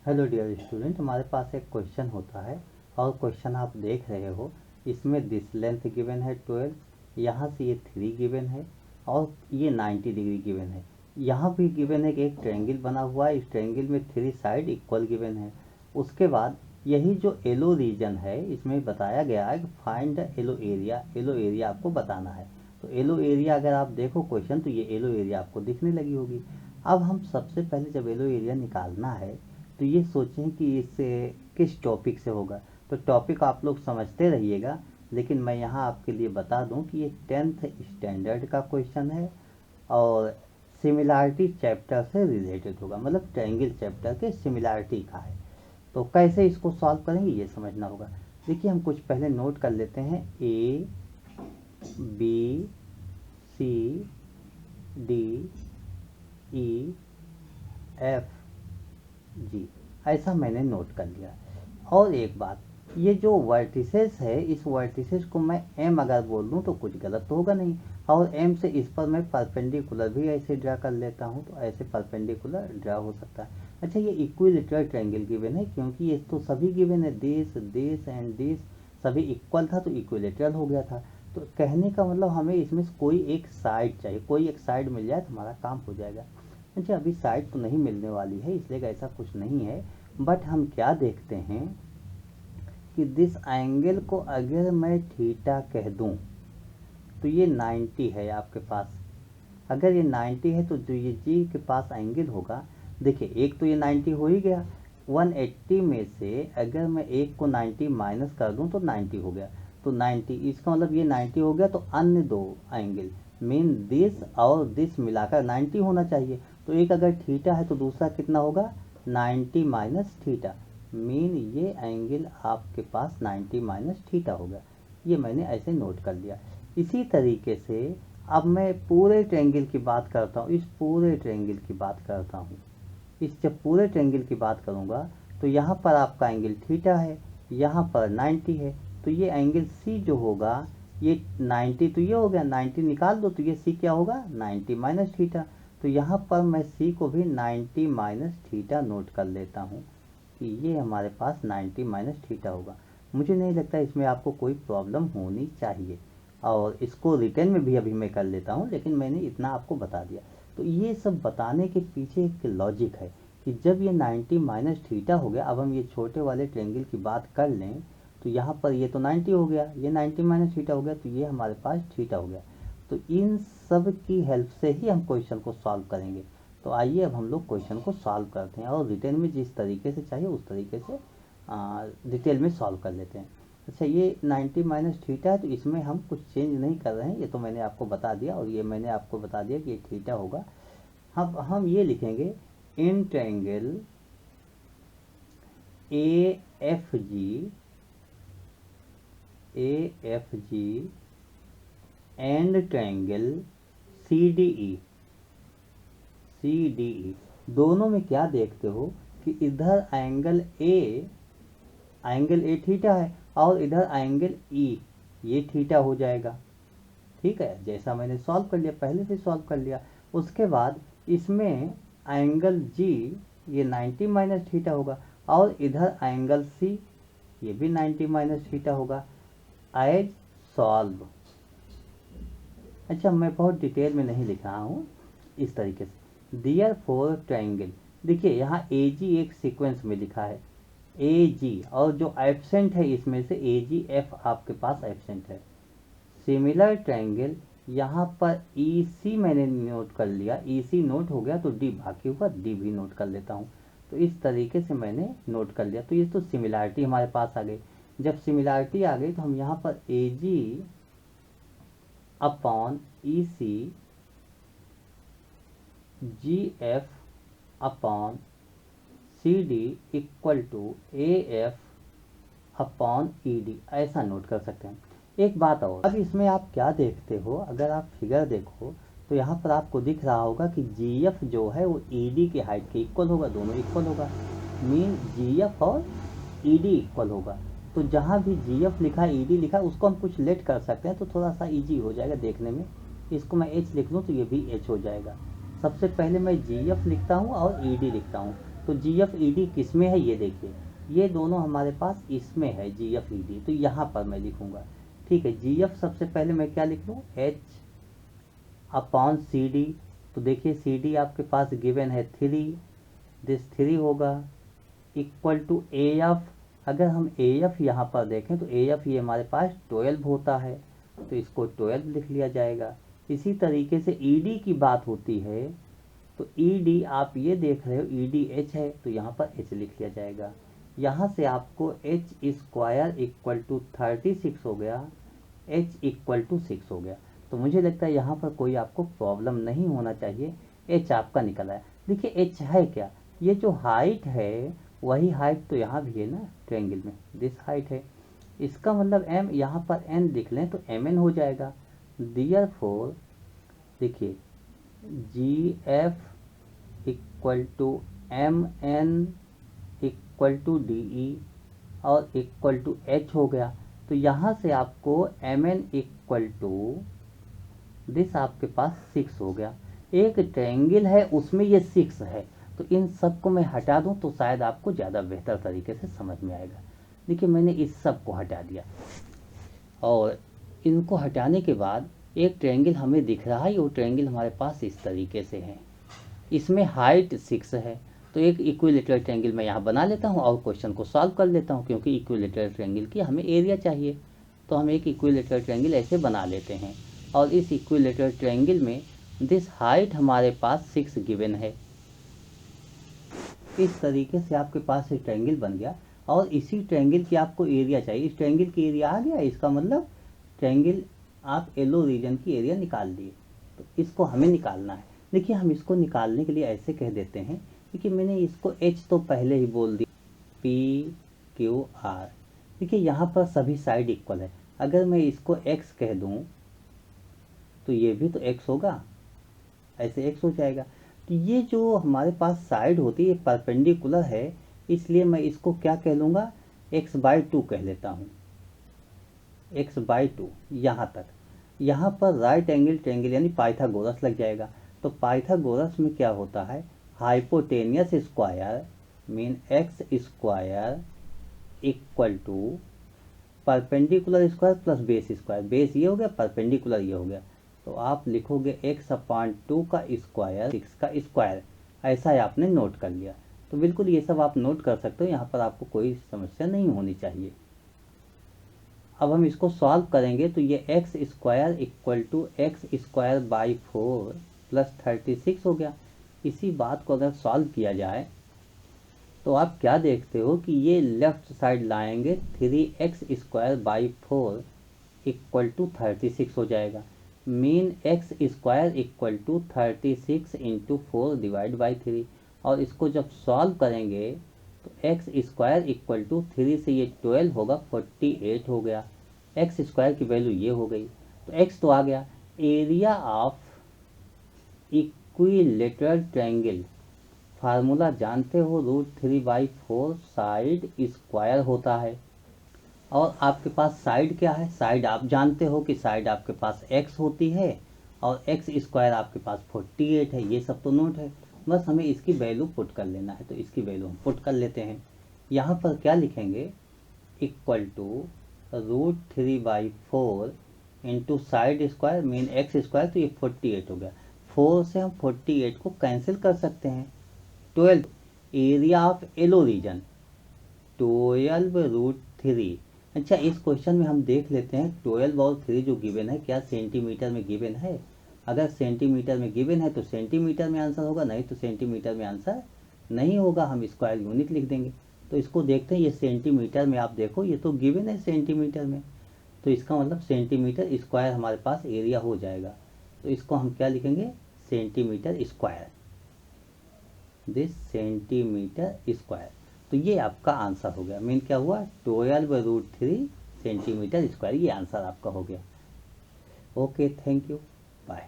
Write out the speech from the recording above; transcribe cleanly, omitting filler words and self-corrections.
Hello dear student, हमारे पास एक question होता है और क्वेश्चन आप देख रहे हो। इसमें दिस लेंथ गिवन है 12, यहाँ से ये 3 गिवन है और ये 90 डिग्री गिवन है। यहाँ भी गिवन है कि एक ट्रायंगल बना हुआ है, इस ट्रायंगल में 3 साइड इक्वल गिवन है। उसके बाद यही जो येलो रीजन है इसमें बताया गया है कि find the yellow area. Yellow area आपको बताना है। तो येलो एरिया अगर आप देखो क्वेश्चन, तो ये येलो एरिया आपको दिखने लगी होगी। अब हम सबसे पहले जब येलो एरिया निकालना है तो ये सोचें कि इससे किस टॉपिक से होगा। तो टॉपिक आप लोग समझते रहिएगा, लेकिन मैं यहाँ आपके लिए बता दूं कि ये 10th स्टैंडर्ड का क्वेश्चन है और सिमिलैरिटी चैप्टर से रिलेटेड होगा, मतलब ट्रायंगल चैप्टर के सिमिलैरिटी का है। तो कैसे इसको सॉल्व करेंगे ये समझना होगा। देखिए, हम कुछ पहले नोट कर लेते हैं। A B C D E F G, ऐसा मैंने नोट कर लिया। और एक बात, ये जो वर्टिसेस है, इस वर्टिसेस को मैं एम अगर बोल दूँ तो कुछ गलत तो होगा नहीं। और एम से इस पर मैं परपेंडिकुलर भी ऐसे ड्रा कर लेता हूँ, तो ऐसे परपेंडिकुलर ड्रा हो सकता है। अच्छा, ये इक्विलेटरल ट्रायंगल गिवन है, क्योंकि ये तो सभी गिवन है, दिस दिस एंड दिस सभी इक्वल था तो इक्विलेटरल हो गया था। तो कहने का मतलब हमें इसमें से कोई एक साइड चाहिए, कोई एक साइड मिल जाए तो हमारा काम हो जाएगा। अच्छा, अभी साइड तो नहीं मिलने वाली है, इसलिए ऐसा कुछ नहीं है। बट हम क्या देखते हैं कि दिस एंगल को अगर मैं थीटा कह दूं तो ये 90 है आपके पास। अगर ये 90 है तो जो ये जी के पास एंगल होगा, देखिए एक तो ये 90 हो ही गया। 180 में से अगर मैं एक को 90 माइनस कर दूं तो 90 हो गया। तो 90, इसका मतलब ये 90 हो गया। तो अन्य दो एंगल मीन दिस और दिस मिलाकर 90 होना चाहिए। तो एक अगर थीटा है तो दूसरा कितना होगा, 90 माइनस थीटा, मीन ये एंगल आपके पास 90 माइनस थीटा होगा। ये मैंने ऐसे नोट कर लिया। इसी तरीके से अब मैं पूरे ट्रायंगल की बात करता हूँ, इस पूरे ट्रायंगल की बात करता हूँ। इस जब पूरे ट्रायंगल की बात करूँगा तो यहाँ पर आपका एंगल थीटा है, यहाँ पर 90 है। तो ये एंगल सी जो होगा, ये 90 तो ये हो गया, 90 निकाल दो तो ये सी क्या होगा, 90 माइनस थीटा। तो यहाँ पर मैं सी को भी 90 माइनस थीटा नोट कर लेता हूँ कि ये हमारे पास 90 माइनस थीटा होगा। मुझे नहीं लगता इसमें आपको कोई प्रॉब्लम होनी चाहिए। और इसको रिटर्न में भी अभी मैं कर लेता हूँ, लेकिन मैंने इतना आपको बता दिया। तो ये सब बताने के पीछे एक लॉजिक है कि जब ये 90 माइनस थीटा हो गया, अब हम ये छोटे वाले ट्रायंगल की बात कर लें तो यहाँ पर ये तो 90 हो गया, ये 90 माइनस थीटा हो गया, तो ये हमारे पास थीटा हो गया। तो इन सब की हेल्प से ही हम क्वेश्चन को सॉल्व करेंगे। तो आइए अब हम लोग क्वेश्चन को सॉल्व करते हैं और रिटर्न में जिस तरीके से चाहिए उस तरीके से डिटेल में सॉल्व कर लेते हैं। अच्छा, ये 90 माइनस थीटा है तो इसमें हम कुछ चेंज नहीं कर रहे हैं, ये तो मैंने आपको बता दिया और ये मैंने आपको बता दिया कि ये थीटा होगा। हम ये लिखेंगे in triangle A F G and triangle C D E. दोनों में क्या देखते हो कि इधर एंगल ए थीटा है और इधर एंगल ई, ये थीटा हो जाएगा। ठीक है, जैसा मैंने सॉल्व कर लिया, पहले से सॉल्व कर लिया। उसके बाद इसमें एंगल जी ये 90 माइनस थीटा होगा और इधर एंगल सी ये भी 90 माइनस थीटा होगा। As solve. अच्छा, मैं बहुत डिटेल में नहीं लिख रहा हूँ, इस तरीके से दियर फोर ट्रायंगल। देखिए यहाँ ए जी एक सीक्वेंस में लिखा है, ए जी, और जो एब्सेंट है इसमें से ए जी एफ आपके पास एब्सेंट है। सिमिलर ट्रायंगल, यहाँ पर ई सी मैंने नोट कर लिया, ई सी नोट हो गया तो डी बाकी होगा, डी भी नोट कर लेता हूँ। तो इस तरीके से मैंने नोट कर लिया। तो ये तो सिमिलैरिटी हमारे पास आ गई। जब सिमिलैरिटी आ गई तो हम यहाँ पर A G upon E C G F upon C D equal to A F upon E D, ऐसा नोट कर सकते हैं। एक बात और, अब इसमें आप क्या देखते हो, अगर आप फिगर देखो तो यहाँ पर आपको दिख रहा होगा कि जी एफ जो है वो ई डी की हाइट के इक्वल होगा, दोनों इक्वल होगा, मीन जी एफ और ई डी इक्वल होगा। तो जहाँ भी जी एफ लिखा है, ई डी लिखा है, उसको हम कुछ लेट कर सकते हैं तो थोड़ा सा ईजी हो जाएगा देखने में। इसको मैं एच लिख लूँ तो ये भी एच हो जाएगा। सबसे पहले मैं जी एफ लिखता हूँ और ई डी लिखता हूँ। तो GFED किस में है ये देखिए, ये दोनों हमारे पास इसमें है GFED, तो यहाँ पर मैं लिखूँगा। ठीक है, GF सबसे पहले मैं क्या लिख लूँ, H/CD। तो देखिए CD आपके पास गिवन है 3, दिस 3 होगा इक्वल टू AF। अगर हम AF यहाँ पर देखें तो AF ये हमारे पास 12 होता है, तो इसको 12 लिख लिया जाएगा। इसी तरीके से ED की बात होती है, तो ED आप ये देख रहे हो ED H है, तो यहाँ पर H लिख लिया जाएगा। यहाँ से आपको H² इक्वल टू 36 हो गया, H इक्वल टू 6 हो गया। तो मुझे लगता है यहाँ पर कोई आपको प्रॉब्लम नहीं होना चाहिए। H आपका निकल आया। देखिए H है क्या, ये जो हाइट है वही हाइट तो यहाँ भी है ना ट्रायंगल में, दिस हाइट है। इसका मतलब M यहाँ पर N लिख लें तो MN हो जाएगा। देयरफॉर देखिए GF equal to MN equal to DE और इक्वल टू H हो गया। तो यहाँ से आपको MN इक्वल टू दिस आपके पास 6 हो गया। एक ट्रायंगल है उसमें ये 6 है, तो इन सब को मैं हटा दूं तो शायद आपको ज़्यादा बेहतर तरीके से समझ में आएगा। देखिए मैंने इस सब को हटा दिया, और इनको हटाने के बाद एक ट्रायंगल हमें दिख रहा है, वो ट्रायंगल हमारे पास इस तरीके से है। इसमें हाइट 6 है, तो एक इक्विलेटरल ट्रायंगल मैं यहाँ बना लेता हूँ और क्वेश्चन को सॉल्व कर लेता हूँ, क्योंकि इक्विलेटरल ट्रायंगल की हमें एरिया चाहिए। तो हम एक इक्विलेटरल ट्रायंगल ऐसे बना लेते हैं, और इस इक्विलेटरल ट्रायंगल में दिस हाइट हमारे पास 6 गिवन है। इस तरीके से आपके पास एक ट्रायंगल बन गया, और इसी ट्रायंगल की आपको एरिया चाहिए। इस ट्रायंगल की एरिया आ गया, इसका मतलब ट्रायंगल आप येलो रीजन की एरिया निकाल दिए। तो इसको हमें निकालना है। देखिए हम इसको निकालने के लिए ऐसे कह देते हैं, क्योंकि मैंने इसको H तो पहले ही बोल दिया, PQR। देखिए यहाँ पर सभी साइड इक्वल है। अगर मैं इसको X कह दूँ तो ये भी तो X होगा, ऐसे X हो जाएगा। तो ये जो हमारे पास साइड होती है ये परपेंडिकुलर है, इसलिए मैं इसको क्या कह लूँगा, x/2 कह लेता हूँ, x/2 यहाँ तक। यहाँ पर राइट एंगल ट्रायंगल यानी पाइथागोरस लग जाएगा। तो पाइथागोरस में क्या होता है, hypotenuse square mean x² equal to perpendicular square plus base square. Base ये हो गया, परपेंडिकुलर ये हो गया। तो आप लिखोगे x/2 का स्क्वायर 6 का स्क्वायर, ऐसा ही आपने नोट कर लिया। तो बिल्कुल ये सब आप नोट कर सकते हो, यहाँ पर आपको कोई समस्या नहीं होनी चाहिए। अब हम इसको सॉल्व करेंगे तो ये x² equal to x²/4 plus 36 हो गया। इसी बात को अगर सॉल्व किया जाए तो आप क्या देखते हो कि ये लेफ्ट साइड लाएंगे, 3x²/4 इक्वल टू 36 हो जाएगा। Mean x² equal to 36 into 4 divide by 3। और इसको जब सॉल्व करेंगे तो x² इक्वल टू 3 से ये 12 होगा, 48 हो गया। x² की वैल्यू ये हो गई, तो x तो आ गया। Area of equilateral triangle formula जानते हो, √3/4 साइड स्क्वायर होता है। और आपके पास साइड क्या है, साइड आप जानते हो कि साइड आपके पास x होती है, और x² आपके पास 48 है। ये सब तो नोट है, बस हमें इसकी वैल्यू पुट कर लेना है। तो इसकी वैल्यू हम पुट कर लेते हैं। यहाँ पर क्या लिखेंगे, equal to √3/4 into side square mean x², तो ये 48 हो गया। 4 से हम 48 को कैंसिल कर सकते हैं। 12 एरिया ऑफ येलो रीजन 12√3। अच्छा इस क्वेश्चन में हम देख लेते हैं 12 और 3 जो गिवन है क्या सेंटीमीटर में गिवन है। अगर सेंटीमीटर में गिवन है तो सेंटीमीटर में आंसर होगा, नहीं तो सेंटीमीटर में आंसर नहीं होगा, हम स्क्वायर यूनिट लिख देंगे। तो इसको देखते हैं, ये सेंटीमीटर में आप देखो ये तो गिवन है सेंटीमीटर में, तो इसका मतलब सेंटीमीटर स्क्वायर हमारे पास एरिया हो जाएगा। तो इसको हम क्या लिखेंगे, centimetre square, this centimetre square. तो ये आपका आंसर हो गया। मीन क्या हुआ, 12√3 सेंटीमीटर स्क्वायर, ये आंसर आपका हो गया। Okay, thank you, bye.